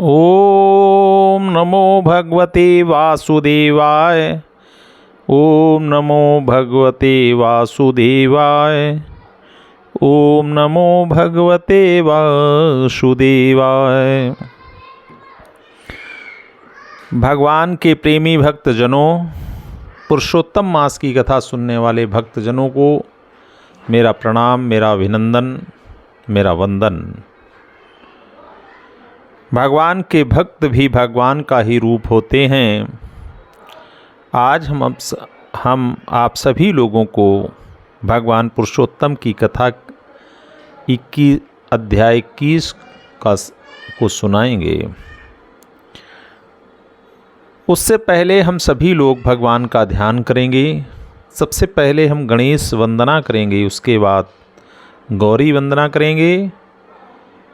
ओम नमो भगवते वासुदेवाय। ओम नमो भगवते वासुदेवाय। ओम नमो भगवते वासुदेवाय। भगवान के प्रेमी भक्तजनों, पुरुषोत्तम मास की कथा सुनने वाले भक्तजनों को मेरा प्रणाम, मेरा अभिनंदन, मेरा वंदन। भगवान के भक्त भी भगवान का ही रूप होते हैं। आज हम आप सभी लोगों को भगवान पुरुषोत्तम की कथा 21 अध्याय 21 को सुनाएंगे। उससे पहले हम सभी लोग भगवान का ध्यान करेंगे। सबसे पहले हम गणेश वंदना करेंगे, उसके बाद गौरी वंदना करेंगे,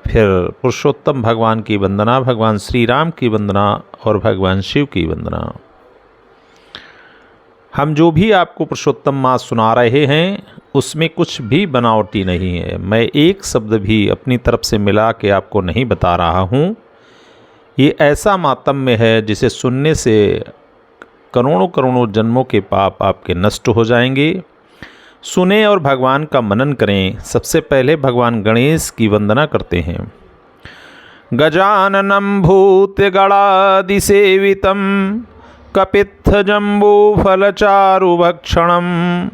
फिर पुरुषोत्तम भगवान की वंदना, भगवान श्री राम की वंदना और भगवान शिव की वंदना। हम जो भी आपको पुरुषोत्तम मास सुना रहे हैं उसमें कुछ भी बनावटी नहीं है। मैं एक शब्द भी अपनी तरफ से मिला के आपको नहीं बता रहा हूँ। ये ऐसा मातम्य है जिसे सुनने से करोड़ों करोड़ों जन्मों के पाप आपके नष्ट हो जाएंगे। सुने और भगवान का मनन करें। सबसे पहले भगवान गणेश की वंदना करते हैं। गजाननं भूतगणादिसेवितं कपित्थजम्बूफलचारुभक्षणम्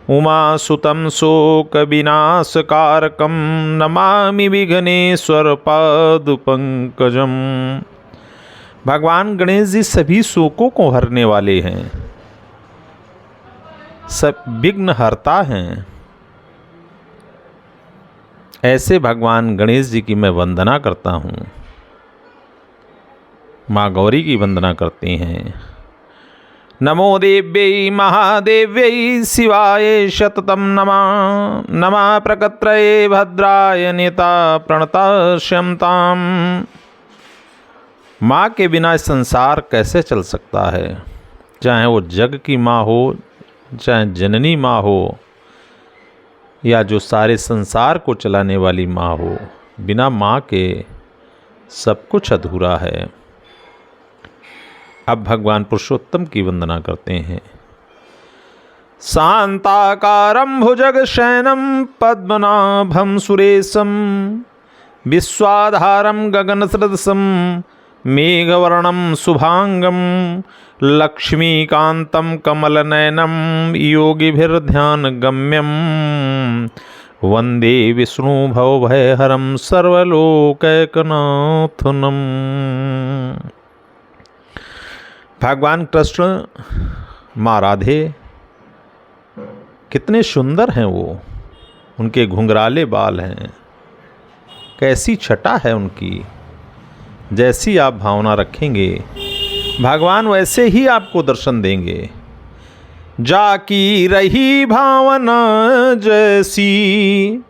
उमासुतं शोकविनाशकारकं नमामि विघ्नेश्वरपादपङ्कजम्। भगवान गणेश जी सभी शोकों को हरने वाले हैं, सब विघ्न हरता हैं। ऐसे भगवान गणेश जी की मैं वंदना करता हूँ। माँ गौरी की वंदना करते हैं। नमो देव्यै महादेव्यै शिवाय शततं नमः। नमः प्रकत्रये भद्राय नेता प्रणतश्यं ताम्। माँ के बिना संसार कैसे चल सकता है? चाहे वो जग की माँ हो, चाहे जननी माँ हो, या जो सारे संसार को चलाने वाली माँ हो, बिना माँ के सब कुछ अधूरा है। अब भगवान पुरुषोत्तम की वंदना करते हैं। शांताकारं भुजगशयनं पद्मनाभं सुरेशं विश्वाधारं गगनसदृशं मेघवर्णं शुभांगं लक्ष्मीकान्तं कमलनयनं योगिभिर्ध्यानगम्यं वन्दे विष्णु भवभयहरं सर्वलोकैकनाथनं। भगवान कृष्ण, माँ राधे कितने सुंदर हैं वो। उनके घुंघराले बाल हैं, कैसी छटा है उनकी। जैसी आप भावना रखेंगे भगवान वैसे ही आपको दर्शन देंगे। जाकी रही भावना जैसी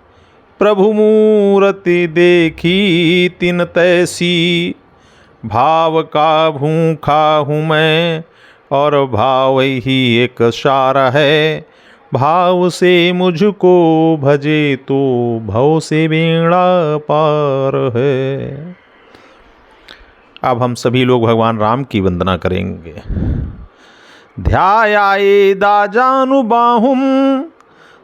प्रभु मूर्ति देखी तिन तैसी। भाव का भूखा हूँ मैं और भाव ही एक सार है। भाव से मुझको भजे तो भव से बेड़ा पार है। अब हम सभी लोग भगवान राम की वंदना करेंगे। ध्याये दाजानुबाहुं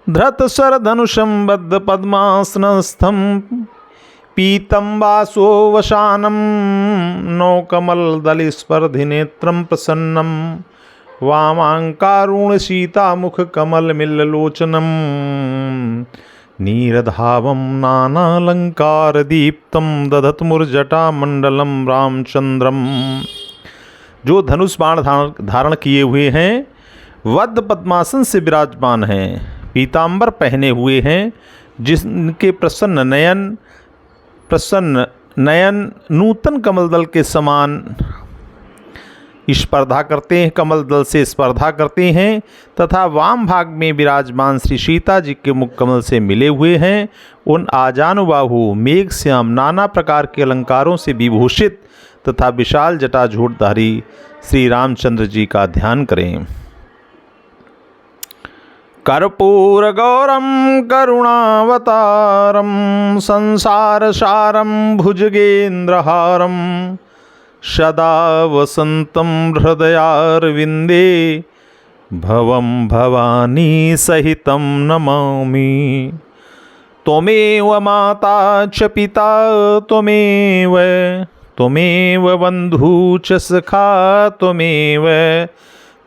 धृतशरधनुषं बद्ध पद्मासनस्थं पीतं वासो वशानं नौकमलदलस्पर्धिनेत्रं प्रसन्नं वामाङ्कारुणसीतामुखकमलमिल्ललोचनं नीरधावं नानालंकारदीप्तं दधतमुर्जटामण्डलं रामचंद्रम। जो धनुष बाण धारण किए हुए हैं, वद्ध पद्मासन से विराजमान हैं, पीतांबर पहने हुए हैं, जिनके प्रसन्न नयन नूतन कमलदल के समान स्पर्धा करते हैं, कमल दल से स्पर्धा करते हैं, तथा वाम भाग में विराजमान श्री सीता जी के मुख कमल से मिले हुए हैं। उन आजानुबाहु मेघ श्याम नाना प्रकार के अलंकारों से विभूषित तथा विशाल जटाजूटधारी श्री रामचंद्र जी का ध्यान करें। कर्पूरगौरं करुणावतारं संसारसारं भुजगेन्द्रहारं सदा वसन्तं हृदयारविन्दे भवं भवानी सहितं नमामि। त्वमेव माता च पिता त्वमेव बन्धु च सखा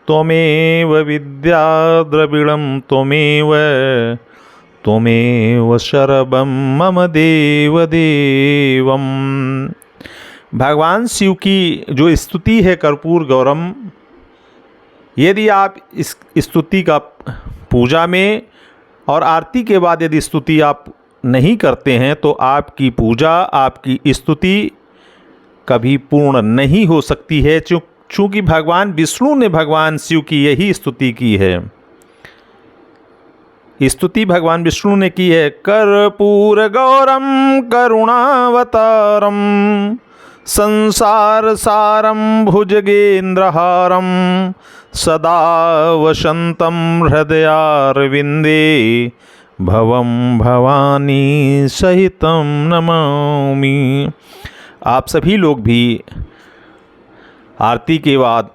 त्वमेव विद्या द्रविणं त्वमेव शरवं मम देवदेवम्। भगवान शिव की जो स्तुति है कर्पूर गौरम, यदि आप इस स्तुति का पूजा में और आरती के बाद यदि स्तुति आप नहीं करते हैं तो आपकी पूजा, आपकी स्तुति कभी पूर्ण नहीं हो सकती है, चूँकि भगवान विष्णु ने भगवान शिव की यही स्तुति की है। स्तुति भगवान विष्णु ने की है। कर्पूर गौरम करुणावतारम संसार सारम भुजगेन्द्रहारम सदा वसंतम हृदयारविंदे भवं भवानी सहितं नमामि। आप सभी लोग भी आरती के बाद,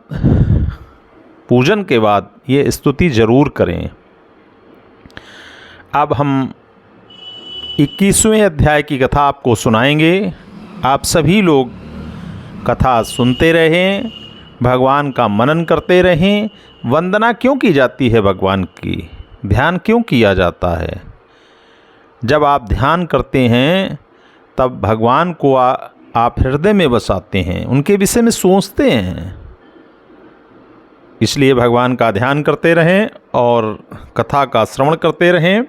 पूजन के बाद ये स्तुति जरूर करें। अब हम 21वें अध्याय की कथा आपको सुनाएंगे। आप सभी लोग कथा सुनते रहें, भगवान का मनन करते रहें। वंदना क्यों की जाती है भगवान की, ध्यान क्यों किया जाता है? जब आप ध्यान करते हैं तब भगवान को आप हृदय में बसाते हैं, उनके विषय में सोचते हैं। इसलिए भगवान का ध्यान करते रहें और कथा का श्रवण करते रहें।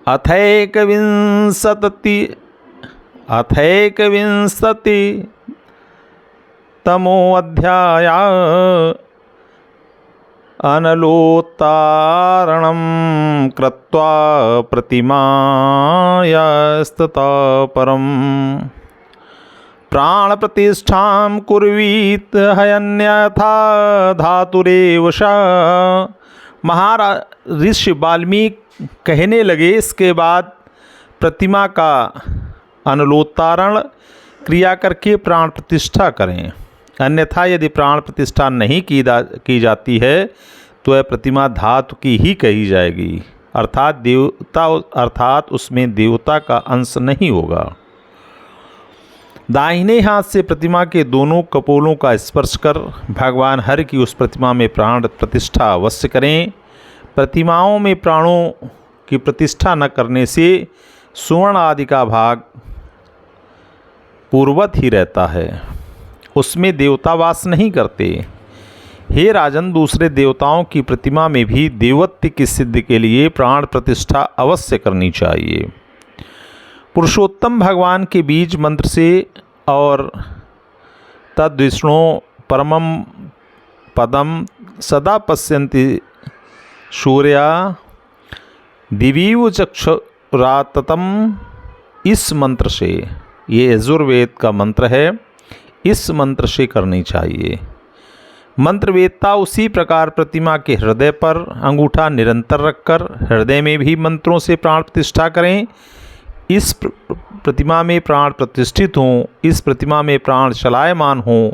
अथैकविंशति तमोऽध्याय अनलोत्तारणं कृत्वा प्रतिमायास्ततः परं प्राणप्रतिष्ठां कुर्वीत हयन्यथा धातुरेव सा। महाराज ऋषि वाल्मीकि कहने लगे, इसके बाद प्रतिमा का अनलोत्तारण क्रिया करके प्राण प्रतिष्ठा करें, अन्यथा यदि प्राण प्रतिष्ठा नहीं की जाती है तो यह प्रतिमा धातु की ही कही जाएगी, अर्थात उसमें देवता का अंश नहीं होगा। दाहिने हाथ से प्रतिमा के दोनों कपोलों का स्पर्श कर भगवान हरि की उस प्रतिमा में प्राण प्रतिष्ठा अवश्य करें। प्रतिमाओं में प्राणों की प्रतिष्ठा न करने से सुवर्ण आदि का भाग पूर्ववत ही रहता है, उसमें देवता वास नहीं करते। हे राजन, दूसरे देवताओं की प्रतिमा में भी देवत्व की सिद्धि के लिए प्राण प्रतिष्ठा अवश्य करनी चाहिए। पुरुषोत्तम भगवान के बीज मंत्र से और तद्विष्णु परमं पदम सदा पश्यन्ति सूर्या दिवीव चक्षुराततम, इस मंत्र से, ये यजुर्वेद का मंत्र है, इस मंत्र से करनी चाहिए। मंत्रवेदता उसी प्रकार प्रतिमा के हृदय पर अंगूठा निरंतर रखकर हृदय में भी मंत्रों से प्राण प्रतिष्ठा करें। इस प्रतिमा में प्राण प्रतिष्ठित हों, इस प्रतिमा में प्राण चलायमान हों,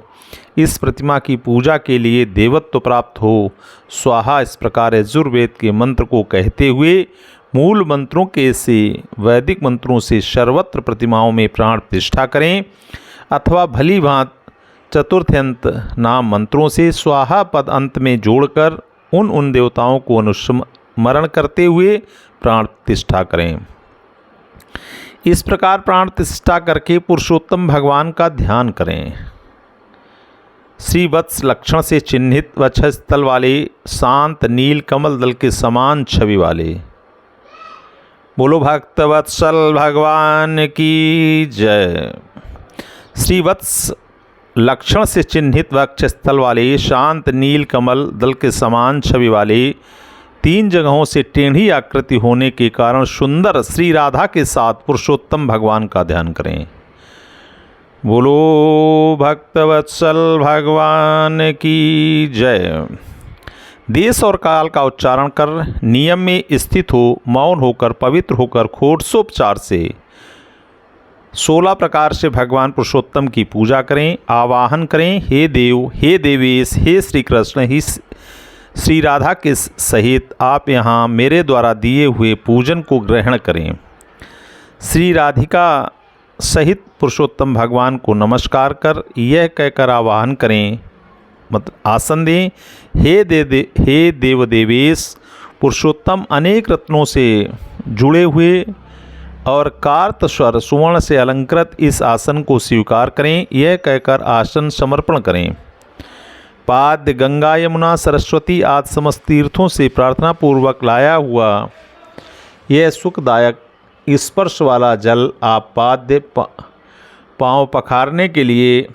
इस प्रतिमा की पूजा के लिए देवत्व प्राप्त हो। स्वाहा, इस प्रकार यजुर्वेद के मंत्र को कहते हुए मूल मंत्रों के से वैदिक मंत्रों से सर्वत्र प्रतिमाओं में प्राण प्रतिष्ठा करें, अथवा भली भांत चतुर्थ्यंत नाम मंत्रों से स्वाहा पद अंत में जोड़कर उन देवताओं को अनुस्मरण करते हुए प्राण प्रतिष्ठा करें। इस प्रकार प्राण प्रतिष्ठा करके पुरुषोत्तम भगवान का ध्यान करें। श्रीवत्स लक्षण से चिन्हित वक्षस्थल वाले, शांत नील कमल दल के समान छवि वाले, बोलो भक्तवत्सल भगवान की जय। श्रीवत्स लक्षण से चिन्हित वक्षस्थल वाले, शांत नील कमल दल के समान छवि वाले, 3 जगहों से टेढ़ी आकृति होने के कारण सुंदर श्री राधा के साथ पुरुषोत्तम भगवान का ध्यान करें। बोलो भक्तवत्सल भगवान की जय। देश और काल का उच्चारण कर नियम में स्थित हो, मौन होकर, पवित्र होकर, षोडशोपचार से 16 प्रकार से भगवान पुरुषोत्तम की पूजा करें, आवाहन करें। हे देव, हे देवेश, हे श्री कृष्ण, ही श्री राधा के सहित आप यहाँ मेरे द्वारा दिए हुए पूजन को ग्रहण करें। श्री राधिका सहित पुरुषोत्तम भगवान को नमस्कार कर यह कहकर आवाहन करें, मतलब आसन दें। हे देव देवेश पुरुषोत्तम अनेक रत्नों से जुड़े हुए और कार्त स्वर सुवर्ण से अलंकृत इस आसन को स्वीकार करें, यह कहकर आसन समर्पण करें। पाद्य गंगा यमुना सरस्वती आदि समस्त तीर्थों से प्रार्थना पूर्वक लाया हुआ यह सुखदायक स्पर्श वाला जल आप पाद्य पाँव पखारने के लिए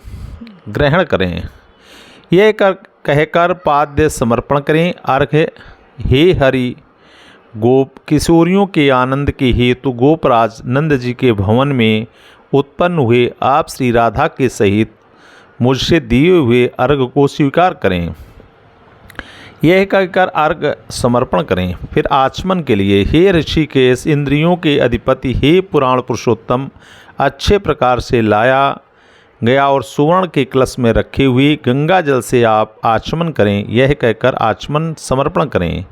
ग्रहण करें। यह कहकर पाद्य समर्पण करें। अर्घ्य, हे हरि, गोप किशोरियों के आनंद के हेतु गोपराज नंद जी के भवन में उत्पन्न हुए आप श्री राधा के सहित मुझसे दिए हुए अर्घ को स्वीकार करें। यह कहकर अर्घ समर्पण करें। फिर आचमन के लिए, हे ऋषिकेश, इंद्रियों के अधिपति, हे पुराण पुरुषोत्तम, अच्छे प्रकार से लाया गया और सुवर्ण के कलश में रखे हुए गंगा जल से आप आचमन करें, यह कहकर आचमन समर्पण करें।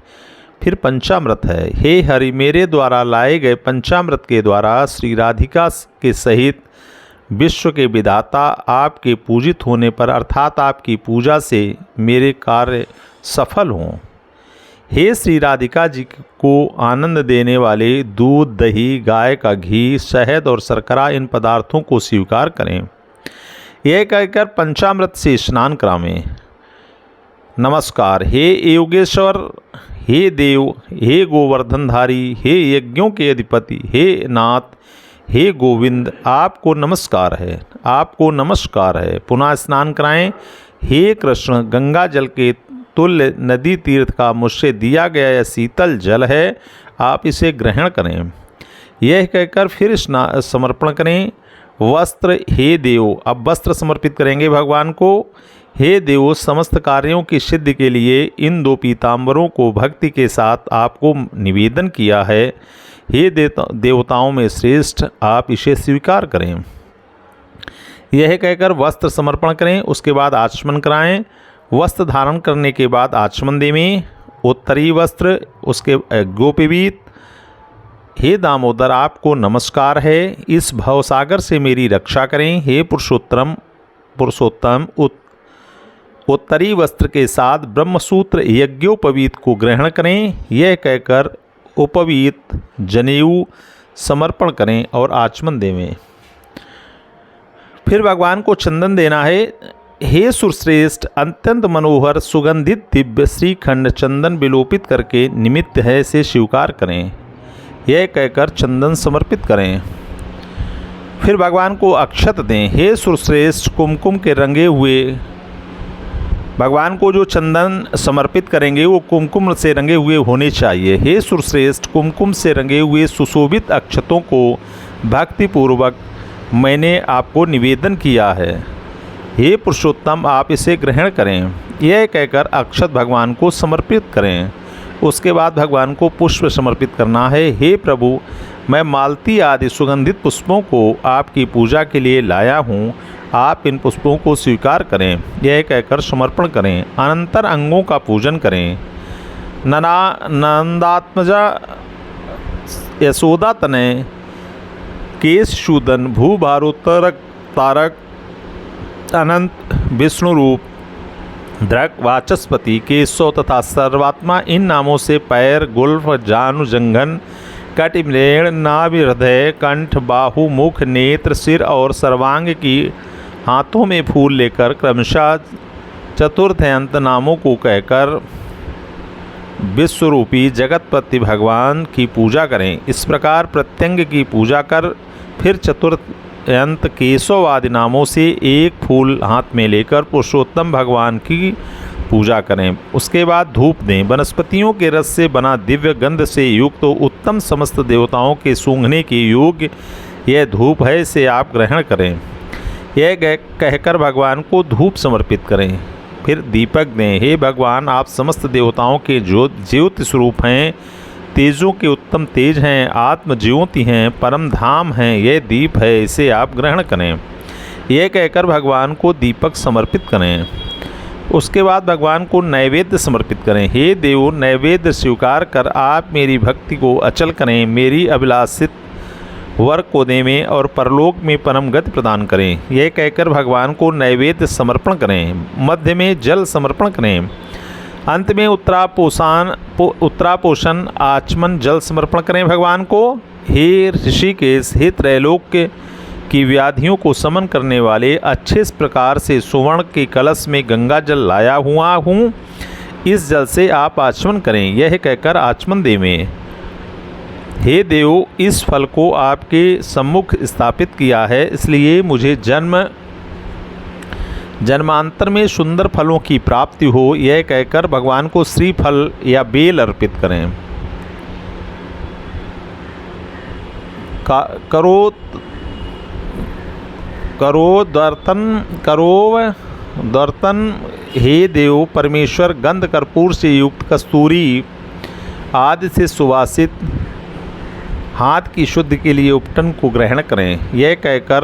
फिर पंचामृत है। हे हरि, मेरे द्वारा लाए गए पंचामृत के द्वारा श्री राधिका के सहित विश्व के विधाता आपके पूजित होने पर अर्थात आपकी पूजा से मेरे कार्य सफल हों। हे श्री राधिका जी को आनंद देने वाले दूध, दही, गाय का घी, शहद और शर्करा इन पदार्थों को स्वीकार करें। यह कहकर पंचामृत से स्नान करावें। नमस्कार। हे योगेश्वर, हे देव, हे गोवर्धनधारी, हे यज्ञों के अधिपति, हे नाथ, हे गोविंद, आपको नमस्कार है, आपको नमस्कार है। पुनः स्नान कराएं। हे कृष्ण, गंगा जल के तुल्य नदी तीर्थ का मुझसे दिया गया यह शीतल जल है, आप इसे ग्रहण करें। यह कहकर फिर समर्पण करें। वस्त्र, हे देव, अब वस्त्र समर्पित करेंगे भगवान को। हे देव, समस्त कार्यों की सिद्धि के लिए इन 2 पीताम्बरों को भक्ति के साथ आपको निवेदन किया है। हे देवताओं में श्रेष्ठ, आप इसे स्वीकार करें। यह कहकर वस्त्र समर्पण करें। उसके बाद आचमन कराएं। वस्त्र धारण करने के बाद आचमन देवें। उत्तरी वस्त्र, उसके गोपीवीत, हे दामोदर, आपको नमस्कार है, इस भवसागर से मेरी रक्षा करें। हे पुरुषोत्तम उत्तरी वस्त्र के साथ ब्रह्मसूत्र यज्ञोपवीत को ग्रहण करें। यह कहकर उपवीत जनेऊ समर्पण करें और आचमन देवें। फिर भगवान को चंदन देना है। हे सुरश्रेष्ठ, अत्यंत मनोहर सुगंधित दिव्य श्रीखंड चंदन विलोपित करके निमित्त है से स्वीकार करें। यह कहकर चंदन समर्पित करें। फिर भगवान को अक्षत दें। हे सुरश्रेष्ठ, कुमकुम के रंगे हुए भगवान को जो चंदन समर्पित करेंगे वो कुमकुम से रंगे हुए होने चाहिए। हे सुरश्रेष्ठ, कुमकुम से रंगे हुए सुशोभित अक्षतों को भक्तिपूर्वक मैंने आपको निवेदन किया है। हे पुरुषोत्तम, आप इसे ग्रहण करें। यह कहकर अक्षत भगवान को समर्पित करें। उसके बाद भगवान को पुष्प समर्पित करना है। हे प्रभु, मैं मालती आदि सुगंधित पुष्पों को आपकी पूजा के लिए लाया हूँ, आप इन पुष्पों को स्वीकार करें। यह कहकर समर्पण करें। अनंतर अंगों का पूजन करें। नंदात्मजा यशोदा तनय केश शूदन भूभारोत्तरक तारक अनंत विष्णु रूप द्रक वाचस्पति केशव तथा सर्वात्मा इन नामों से पैर, गुल्फ, जानु, जंघन, कटिमरेण, नाभि, हृदय, कंठ, बाहु, मुख, नेत्र, सिर और सर्वांग की हाथों में फूल लेकर क्रमशः चतुर्थयंत नामों को कहकर विश्वरूपी जगतपति भगवान की पूजा करें। इस प्रकार प्रत्यंग की पूजा कर फिर चतुर्थयंत केशव आदि नामों से एक फूल हाथ में लेकर पुरुषोत्तम भगवान की पूजा करें। उसके बाद धूप दें। वनस्पतियों के रस से बना दिव्य गंध से युक्त तो उत्तम समस्त देवताओं के सूंघने के योग्य यह धूप है, इसे आप ग्रहण करें। यह कहकर भगवान को धूप समर्पित करें। फिर दीपक दें। हे भगवान, आप समस्त देवताओं के ज्योति स्वरूप हैं, तेजों के उत्तम तेज हैं, आत्म ज्योति हैं, परम धाम हैं, यह दीप है, इसे आप ग्रहण करें। यह कहकर भगवान को दीपक समर्पित करें। उसके बाद भगवान को नैवेद्य समर्पित करें। हे देव, नैवेद्य स्वीकार कर आप मेरी भक्ति को अचल करें, मेरी अभिलाषित वर को देवें और परलोक में परम गति प्रदान करें। यह कहकर भगवान को नैवेद्य समर्पण करें। मध्य में जल समर्पण करें। अंत में उत्तरापोषण आचमन जल समर्पण करें भगवान को। हे ऋषिकेश, हे त्रैलोक की व्याधियों को समन करने वाले, अच्छे प्रकार से सुवर्ण के कलश में गंगा जल लाया हुआ हूँ, इस जल से आप आचमन करें। यह कहकर आचमन देवें। हे देव, इस फल को आपके सम्मुख स्थापित किया है, इसलिए मुझे जन्मांतर में सुंदर फलों की प्राप्ति हो। यह कहकर भगवान को श्रीफल या बेल अर्पित करें। दर्तन हे देव, परमेश्वर गंध कर्पूर से युक्त कस्तूरी आदि से सुवासित हाथ की शुद्धि के लिए उपटन को ग्रहण करें। यह कहकर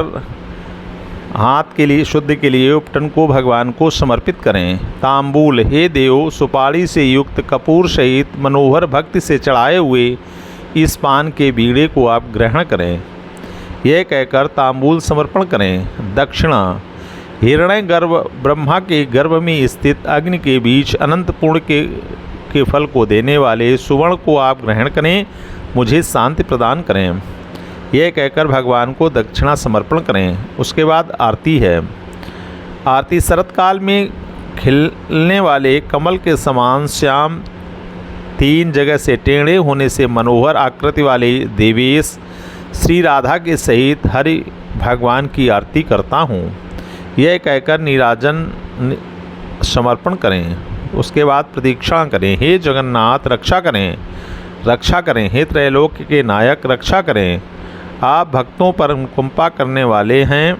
हाथ के लिए शुद्धि के लिए उपटन को भगवान को समर्पित करें। तांबूल हे देव, सुपारी से युक्त कपूर सहित मनोहर भक्ति से चढ़ाए हुए इस पान के बीड़े को आप ग्रहण करें। यह कहकर तांबूल समर्पण करें। दक्षिणा हिरण्य गर्भ ब्रह्मा के गर्भ में स्थित अग्नि के बीच अनंत पुण्य के फल को देने वाले सुवर्ण को आप ग्रहण करें, मुझे शांति प्रदान करें। यह कहकर भगवान को दक्षिणा समर्पण करें। उसके बाद आरती है। आरती शरत काल में खिलने वाले कमल के समान श्याम, 3 जगह से टेढ़े होने से मनोहर आकृति वाले देवेश श्री राधा के सहित हरि भगवान की आरती करता हूँ। यह कहकर नीराजन समर्पण करें। उसके बाद प्रतीक्षा करें। हे जगन्नाथ, रक्षा करें, रक्षा करें। हे त्रैलोक के नायक, रक्षा करें। आप भक्तों पर अनुकंपा करने वाले हैं,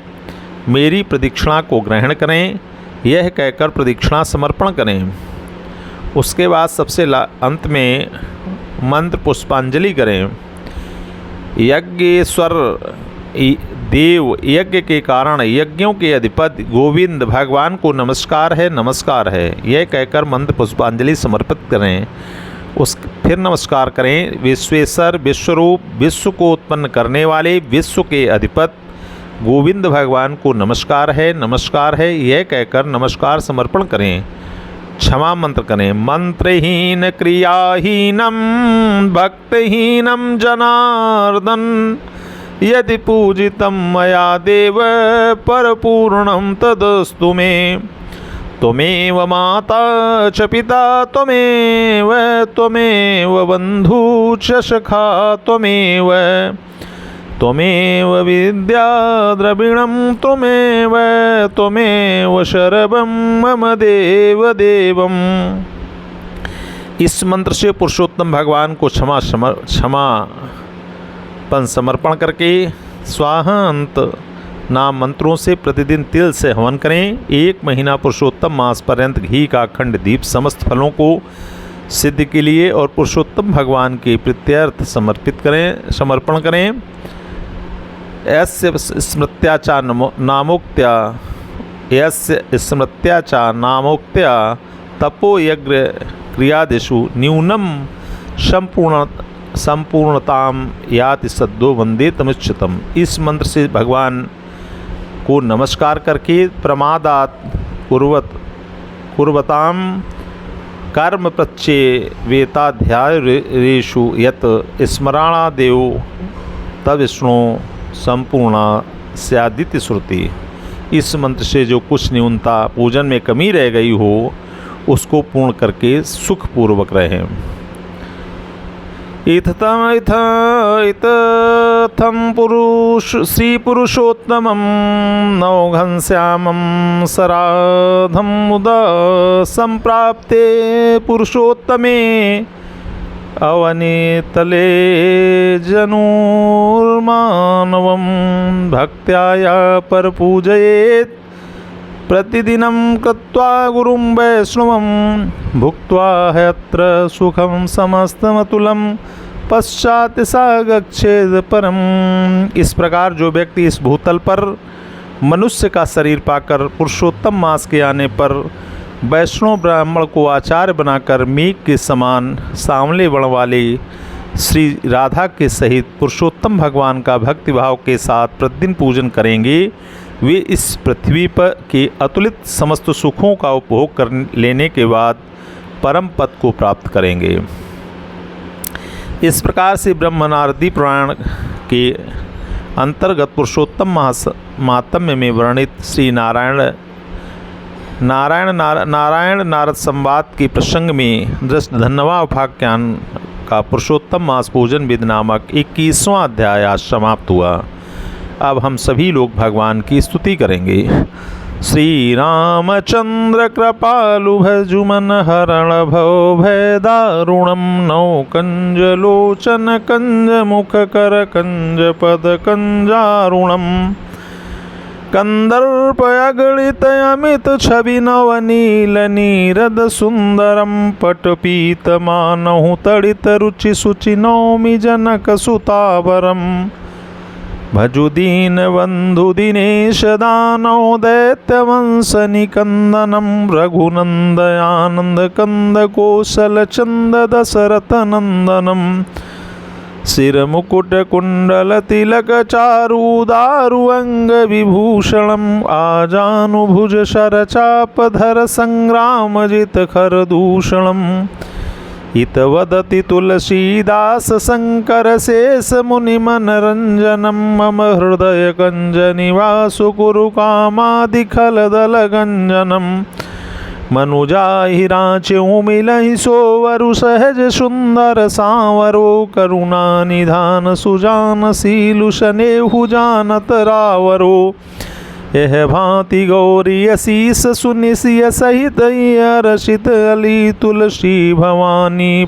मेरी प्रदक्षिणा को ग्रहण करें। यह कहकर प्रदक्षिणा समर्पण करें। उसके बाद सबसे अंत में मंत्र पुष्पांजलि करें। यज्ञेश्वर देव, यज्ञ के कारण यज्ञों के अधिपति गोविंद भगवान को नमस्कार है, नमस्कार है। यह कहकर मंत्र पुष्पांजलि समर्पित करें। फिर नमस्कार करें। विश्वेश्वर, विश्वरूप, विश्व को उत्पन्न करने वाले, विश्व के अधिपति गोविंद भगवान को नमस्कार है, नमस्कार है। यह कहकर नमस्कार समर्पण करें। क्षमा मंत्र करें। मंत्रहीन क्रियाहीनम भक्तहीनम जनार्दन, यदि पूजितम मया देव परपूर्णम तदस्तु मे। त्वमेव माता च पिता त्वमेव, त्वमेव बंधु च सखा त्वमेव, त्वमेव विद्या द्रविणं त्वमेव, त्वमेव शरवं मम देव देवम्। इस मंत्र से पुरुषोत्तम भगवान को क्षमापन समर्पण करके स्वाहांत नाम मंत्रों से प्रतिदिन तिल से हवन करें। 1 महीना पुरुषोत्तम मास पर्यंत घी का अखंड दीप समस्त फलों को सिद्धि के लिए और पुरुषोत्तम भगवान के प्रीत्यर्थ समर्पण करें। यस्य स्मृत्या नामोक्त्या तपोयज्ञ क्रियादिषु न्यूनम संपूर्णताम याति सद्यो वंदे तमुच्यतम। इस मंत्र से भगवान को नमस्कार करके प्रमादात कुर्वताम कर्म प्रत्यवेताध्यायेषु यत् स्मरणादेव तविष्णु संपूर्णा स्यादिति श्रुति। इस मंत्र से जो कुछ न्यूनता पूजन में कमी रह गई हो उसको पूर्ण करके सुखपूर्वक रहें। इत्थं श्री पुरुषोत्तमं नवघनश्यामं सराधं मुदा संप्राप्ते पुरुषोत्तमे अवनीतले जनुर्मानवं भक्त्या परपूजयेत् प्रतिदिनं कृत्वा गुरुं वैष्णवं भुक्त्वा ह्यत्र सुखं समस्तमतुलं पश्चात् सा गच्छेद परम। इस प्रकार जो व्यक्ति इस भूतल पर मनुष्य का शरीर पाकर पुरुषोत्तम मास के आने पर वैष्णव ब्राह्मण को आचार्य बनाकर मेघ के समान सांवले वर्ण वाले श्री राधा के सहित पुरुषोत्तम भगवान का भक्तिभाव के साथ प्रतिदिन पूजन करेंगे, वे इस पृथ्वी पर के अतुलित समस्त सुखों का उपभोग कर लेने के बाद परम पद को प्राप्त करेंगे। इस प्रकार से ब्रह्म नारदी पुराण के अंतर्गत पुरुषोत्तम महात्म्य में वर्णित श्री नारायण नारद संवाद के प्रसंग में दृष्टधन्वा उपाख्यान का पुरुषोत्तम मास पूजन विधि नामक 21वां अध्याय आज समाप्त हुआ। अब हम सभी लोग भगवान की स्तुति करेंगे। श्री रामचंद्र कृपालु भजुमन हरण भव भय दारुणम नौ कंज लोचन कंज मुख कर कंज पद कंजारुणम कंदर्प अगणित अमित छवि नवनील नीरद सुंदरम पटपीत मानहु तड़ित रुचि सुचि नौमि जनक सुतावरम भजु दीन बंधु दिनेश दानव दैत्य वंश निकंदनम रघुनंद आनंद कंद कौशल चंद दशरथ नंदनम सिर मुकुट कुंडल तिलक चारु दारु अंग विभूषणम आजानुभुज शर चाप धर संग्राम जित खर दूषणम इत वदति तुलसीदास शंकर शेष मुनि मनरंजनम मम हृदय कंज निवासु कुरु कामादि खल दल गंजनम मनुजाहि राच्यों मिलहि सोवरु सहज सुंदर सांवरो करुणा निधान सुजान सीलु शनेहु जानत रावरो यह भांति गौरी असीस सुनिसिय सहित रसित अली तुलसी भवानी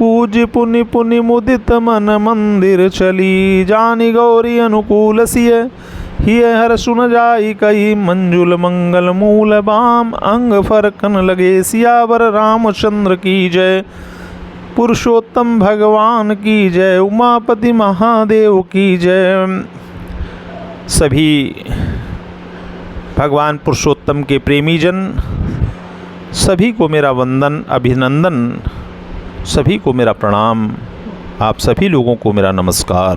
पूज पुनि पुनि मुदित मन मंदिर चली जानी गौरी अनुकूल सिय हिय हर सुन जाई कही मंजुल मंगल मूल बाम अंग फरकन लगे सियावर रामचंद्र की जय पुरुषोत्तम भगवान की जय उमापति महादेव की जय। सभी भगवान पुरुषोत्तम के प्रेमी जन सभी को मेरा वंदन अभिनंदन, सभी को मेरा प्रणाम, आप सभी लोगों को मेरा नमस्कार।